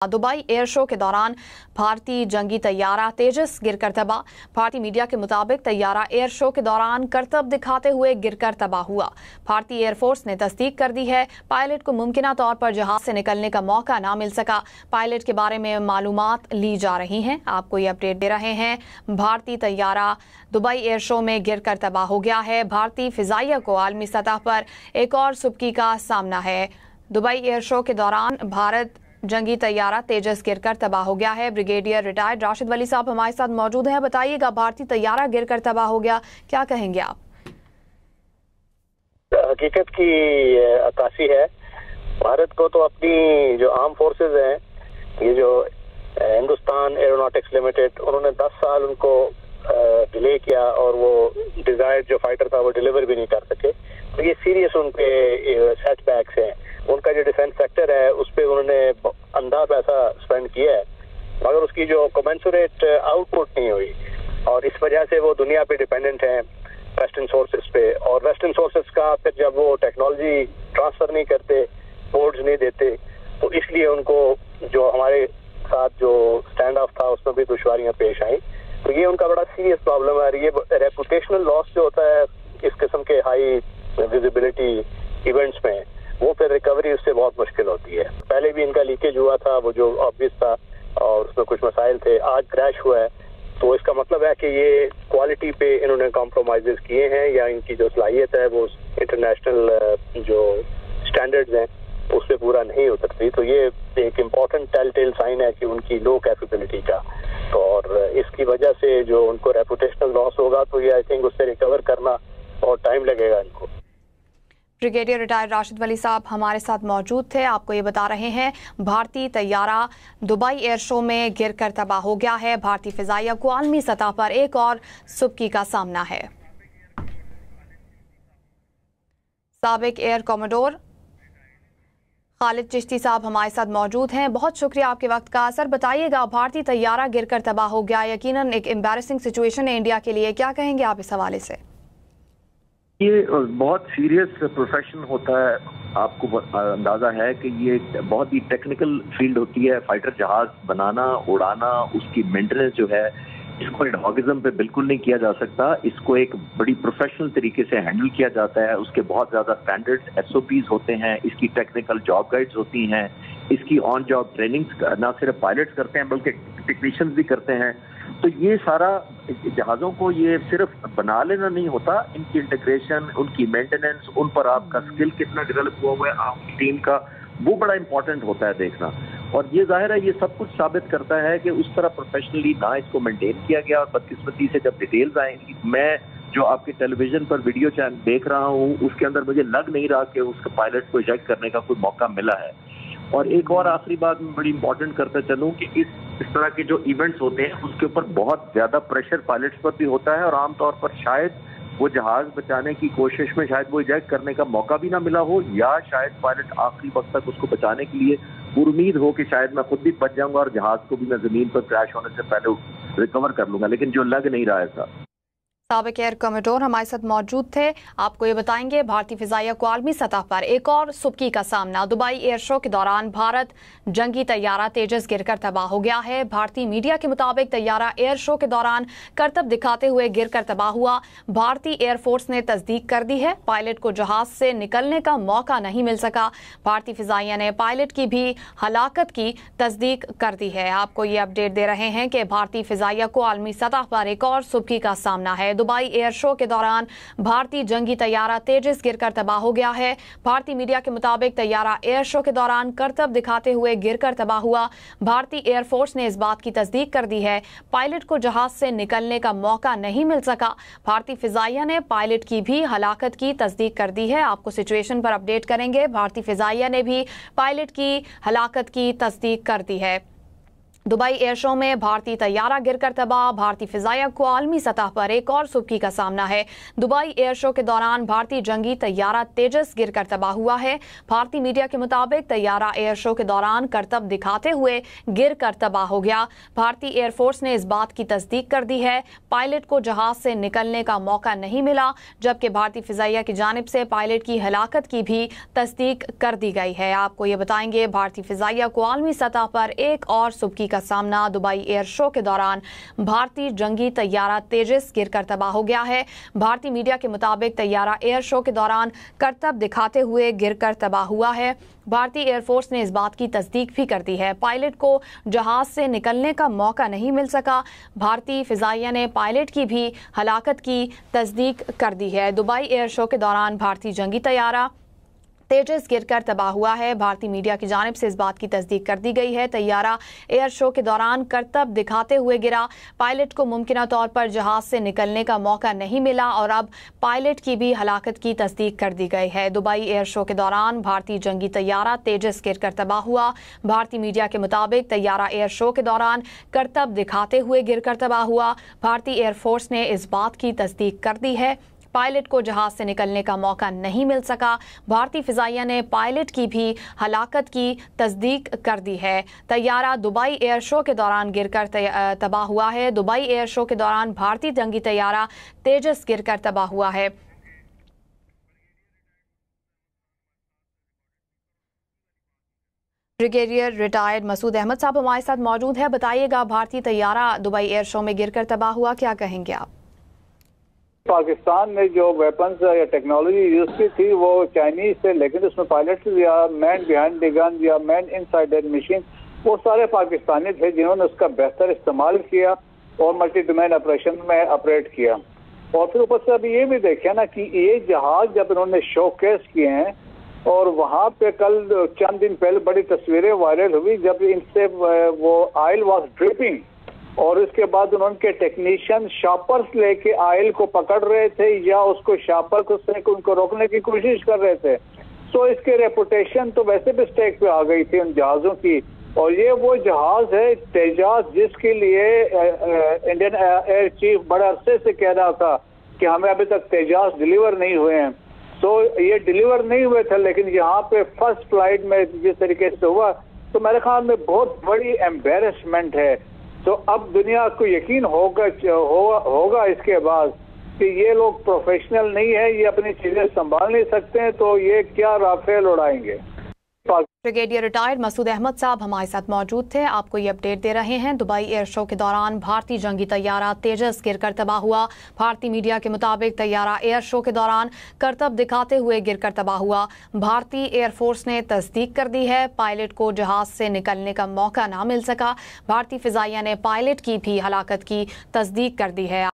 Dubai air show के दौरान भारतीय जंगी तैयारा तेजस गिरकर तबाह। भारतीय मीडिया के मुताबिक तैयारा एयर शो के दौरान करतब दिखाते हुए गिरकर तबाह हुआ। भारतीय एयरफोर्स ने तस्दीक कर दी है, पायलट को मुमकिना तौर पर जहाज से निकलने का मौका ना मिल सका। पायलट के बारे में मालूमात ली जा रही हैं। आपको ये अपडेट दे रहे हैं। भारतीय तैयारा दुबई एयर शो में गिरकर तबाह हो गया है। भारतीय फिजाइया को आलमी सतह पर एक और सुबकी का सामना है। दुबई एयर शो के दौरान भारत जंगी तैयारा तेजस गिरकर तबाह हो गया है। ब्रिगेडियर रिटायर्ड राशिद वली साहब हमारे साथ मौजूद हैं। बताइएगा, भारतीय तैयारा गिरकर तबाह हो गया, क्या कहेंगे आप? हकीकत की अक्कासी है। भारत को तो अपनी जो आर्म फोर्सेस हैं, ये जो हिंदुस्तान एरोनॉटिक्स लिमिटेड, उन्होंने 10 साल उनको डिले किया और वो डिजायर्ड जो फाइटर था वो डिलीवर भी नहीं कर सके। तो ये सीरियस उनके सेटबैक्स हैं। उनका जो डिफेंस सेक्टर है उस पर उन्होंने अंधा पैसा स्पेंड किया है, मगर उसकी जो कमेंसुरेट आउटपुट नहीं हुई, और इस वजह से वो दुनिया पे डिपेंडेंट हैं वेस्टर्न सोर्सेज पे। और वेस्टर्न सोर्सेज का फिर जब वो टेक्नोलॉजी ट्रांसफर नहीं करते, बोर्ड्स नहीं देते, तो इसलिए उनको जो हमारे साथ जो स्टैंड ऑफ था उसमें भी दुश्वारियां पेश आई। तो ये उनका बड़ा सीरियस प्रॉब्लम है। ये रेपुटेशनल लॉस जो होता है इस किस्म के हाई विजिबिलिटी इवेंट्स में, वो फिर रिकवरी उससे बहुत मुश्किल होती है। पहले भी इनका लीकेज हुआ था, वो जो ऑब्वियस था, और उसमें कुछ मसाइल थे। आज क्रैश हुआ है, तो इसका मतलब है कि ये क्वालिटी पे इन्होंने कॉम्प्रोमाइजेस किए हैं, या इनकी जो सलाहियत है वो इंटरनेशनल जो स्टैंडर्ड्स हैं उस पर पूरा नहीं उतरती। तो ये एक इम्पॉर्टेंट टेल साइन है कि उनकी लो कैपेबिलिटी का। तो और इसकी वजह से जो उनको रेपुटेशनल लॉस होगा, तो ये आई थिंक उससे रिकवर करना और टाइम लगेगा इनको। ब्रिगेडियर रिटायर्ड राशिद वली साहब हमारे साथ मौजूद थे। आपको ये बता रहे हैं, भारतीय तैयारा दुबई एयर शो में गिरकर तबाह हो गया है। भारतीय फिजाइया को आलमी सतह पर एक और सुबकी का सामना है। साबिक एयर कॉमोडोर खालिद चिश्ती साहब हमारे साथ मौजूद हैं। बहुत शुक्रिया आपके वक्त का। सर बताइएगा, भारतीय तैयारा गिरकर तबाह हो गया, यकीनन एक एम्बैरेसिंग सिचुएशन है इंडिया के लिए, क्या कहेंगे आप इस हवाले से? ये बहुत सीरियस प्रोफेशन होता है। आपको अंदाजा है कि ये बहुत ही टेक्निकल फील्ड होती है। फाइटर जहाज बनाना, उड़ाना, उसकी मेंटेनेंस जो है, इसको एडहॉकिज्म पे बिल्कुल नहीं किया जा सकता। इसको एक बड़ी प्रोफेशनल तरीके से हैंडल किया जाता है। उसके बहुत ज्यादा स्टैंडर्ड्स, SOPs होते हैं। इसकी टेक्निकल जॉब गाइड्स होती हैं। इसकी ऑन जॉब ट्रेनिंग्स ना सिर्फ पायलट्स करते हैं बल्कि टेक्नीशियंस भी करते हैं। तो ये सारा जहाज़ों को ये सिर्फ बना लेना नहीं होता, इनकी इंटीग्रेशन, उनकी मेंटेनेंस, उन पर आपका स्किल कितना डेवलप हुआ है आपकी टीम का, वो बड़ा इंपॉर्टेंट होता है देखना। और ये जाहिर है, ये सब कुछ साबित करता है कि उस तरह प्रोफेशनली ना इसको मेंटेन किया गया। और बदकिस्मती से जब डिटेल्स आएंगी, मैं जो आपके टेलीविजन पर वीडियो चैनल देख रहा हूँ उसके अंदर मुझे लग नहीं रहा कि उसका पायलट को इजेक्ट करने का कोई मौका मिला है। और एक और आखिरी बात मैं बड़ी इंपॉर्टेंट करता चलूँ कि इस तरह के जो इवेंट्स होते हैं उसके ऊपर बहुत ज्यादा प्रेशर पायलट्स पर भी होता है, और आमतौर पर शायद वो जहाज बचाने की कोशिश में शायद वो इजेक्ट करने का मौका भी ना मिला हो, या शायद पायलट आखिरी वक्त तक उसको बचाने के लिए उम्मीद हो कि शायद मैं खुद भी बच जाऊंगा और जहाज को भी मैं जमीन पर क्रैश होने से पहले रिकवर कर लूंगा, लेकिन जो लग नहीं रहा है ऐसा। साबिक एयर कॉमोडोर हमारे साथ मौजूद थे। आपको ये बताएंगे, भारतीय फिजाइया को आलमी सतह पर एक और सुबकी का सामना। दुबई एयर शो के दौरान भारत जंगी तैयारा तेजस गिरकर तबाह हो गया है। भारतीय मीडिया के मुताबिक तैयारा एयर शो के दौरान करतब दिखाते हुए गिरकर तबाह हुआ। भारतीय एयरफोर्स ने तस्दीक कर दी है, पायलट को जहाज से निकलने का मौका नहीं मिल सका। भारतीय फिजाइया ने पायलट की भी हलाकत की तस्दीक कर दी है। आपको ये अपडेट दे रहे हैं कि भारतीय फिजाइया को आलमी सतह पर एक और सुबकी का सामना है। दुबई एयर शो के दौरान भारतीय जंगी तैयारा तेजस गिरकर तबाह हो गया है। भारतीय मीडिया के मुताबिक तैयारा एयर शो के दौरान करतब दिखाते हुए गिरकर तबाह हुआ। भारतीय एयरफोर्स ने इस बात की तस्दीक कर दी है, पायलट को जहाज से निकलने का मौका नहीं मिल सका। भारतीय फिजाइया ने पायलट की भी हलाकत की तस्दीक कर दी है। आपको सिचुएशन पर अपडेट करेंगे। भारतीय फिजाइया ने भी पायलट की हलाकत की तस्दीक कर दी है। दुबई एयर शो में भारतीय तैयारा गिरकर तबाह, भारतीय फिजाइया को आलमी सतह पर एक और सुबकी का सामना है। दुबई एयर शो के दौरान भारतीय जंगी तैयारा तेजस गिरकर तबाह हुआ है। भारतीय मीडिया के मुताबिक तैयारा एयर शो के दौरान करतब दिखाते हुए गिरकर तबाह हो गया। भारतीय एयरफोर्स ने इस बात की तस्दीक कर दी है। पायलट को जहाज से निकलने का मौका नहीं मिला, जबकि भारतीय फिजाइया की जानिब से पायलट की हलाकत की भी तस्दीक कर दी गई है। आपको ये बताएंगे, भारतीय फिजाइया को आलमी सतह पर एक और सुबकी का सामना। दुबई एयर शो के दौरान भारतीय जंगी तैयारा तेजस गिरकर तबाह हो गया है। भारतीय मीडिया के मुताबिक तैयारा एयर शो के दौरान करतब दिखाते हुए गिरकर तबाह हुआ है। भारतीय एयरफोर्स ने इस बात की तस्दीक भी कर दी है। पायलट को जहाज से निकलने का मौका नहीं मिल सका। भारतीय फिजाइया ने पायलट की भी हलाकत की तस्दीक कर दी है। दुबई एयर शो के दौरान भारतीय जंगी तैयारा तेजस गिरकर तबाह हुआ है। भारतीय मीडिया की जानिब से इस बात की तस्दीक कर दी गई है। तैयारा एयर शो के दौरान करतब दिखाते हुए गिरा। पायलट को मुमकिना तौर पर जहाज से निकलने का मौका नहीं मिला और अब पायलट की भी हलाकत की तस्दीक कर दी गई है। दुबई एयर शो के दौरान भारतीय जंगी तैयारा तेजस गिरकर तबाह हुआ। भारतीय मीडिया के मुताबिक तैयारा एयर शो के दौरान करतब दिखाते हुए गिरकर तबाह हुआ। भारतीय एयरफोर्स ने इस बात की तस्दीक कर दी है। पायलट को जहाज से निकलने का मौका नहीं मिल सका। भारतीय फिजाइया ने पायलट की भी हलाकत की तस्दीक कर दी है। तैयारा दुबई एयर शो के दौरान गिरकर तबाह हुआ है। दुबई एयर शो के दौरान भारतीय जंगी तैयारा तेजस गिरकर तबाह हुआ है। ब्रिगेडियर रिटायर्ड मसूद अहमद साहब हमारे साथ मौजूद है। बताइएगा, भारतीय तैयारा दुबई एयर शो में गिरकर तबाह हुआ, क्या कहेंगे आप? पाकिस्तान ने जो वेपन्स या टेक्नोलॉजी यूज की थी वो चाइनीज से, लेकिन उसमें पायलट या मैन बिहाइंड द गन या मैन इनसाइड द मशीन वो सारे पाकिस्तानी थे जिन्होंने उसका बेहतर इस्तेमाल किया और मल्टी डोमेन ऑपरेशन में ऑपरेट किया। और फिर ऊपर से अभी ये भी देखा ना कि ये जहाज जब इन्होंने शोकेस किए हैं और वहाँ पे कल चंद दिन पहले बड़ी तस्वीरें वायरल हुई जब इनसे वो ऑयल वॉज ड्रिपिंग और उसके बाद उनके टेक्नीशियन शॉपर्स लेके ऑयल को पकड़ रहे थे या उसको शॉपर को से उनको रोकने की कोशिश कर रहे थे। तो इसके रेपुटेशन तो वैसे भी स्टेक पे आ गई थी उन जहाज़ों की। और ये वो जहाज है तेजाज जिसके लिए इंडियन एयर चीफ बड़े अरसे से कह रहा था कि हमें अभी तक तेजाज डिलीवर नहीं हुए हैं। तो ये डिलीवर नहीं हुए थे, लेकिन यहाँ पे फर्स्ट फ्लाइट में जिस तरीके से हुआ तो मेरे ख्याल में बहुत बड़ी एम्बेरसमेंट है। तो अब दुनिया को यकीन होगा इसके बाद कि ये लोग प्रोफेशनल नहीं है, ये अपनी चीजें संभाल नहीं सकते हैं, तो ये क्या राफेल उड़ाएंगे। ब्रिगेडियर रिटायर्ड मसूद अहमद साहब हमारे साथ मौजूद थे, आपको ये अपडेट दे रहे हैं। दुबई एयर शो के दौरान भारतीय जंगी तैयारा तेजस गिरकर तबाह हुआ। भारतीय मीडिया के मुताबिक तैयारा एयर शो के दौरान करतब दिखाते हुए गिरकर तबाह हुआ। भारतीय एयरफोर्स ने तस्दीक कर दी है, पायलट को जहाज से निकलने का मौका ना मिल सका। भारतीय फिजाइया ने पायलट की भी हलाकत की तस्दीक कर दी है।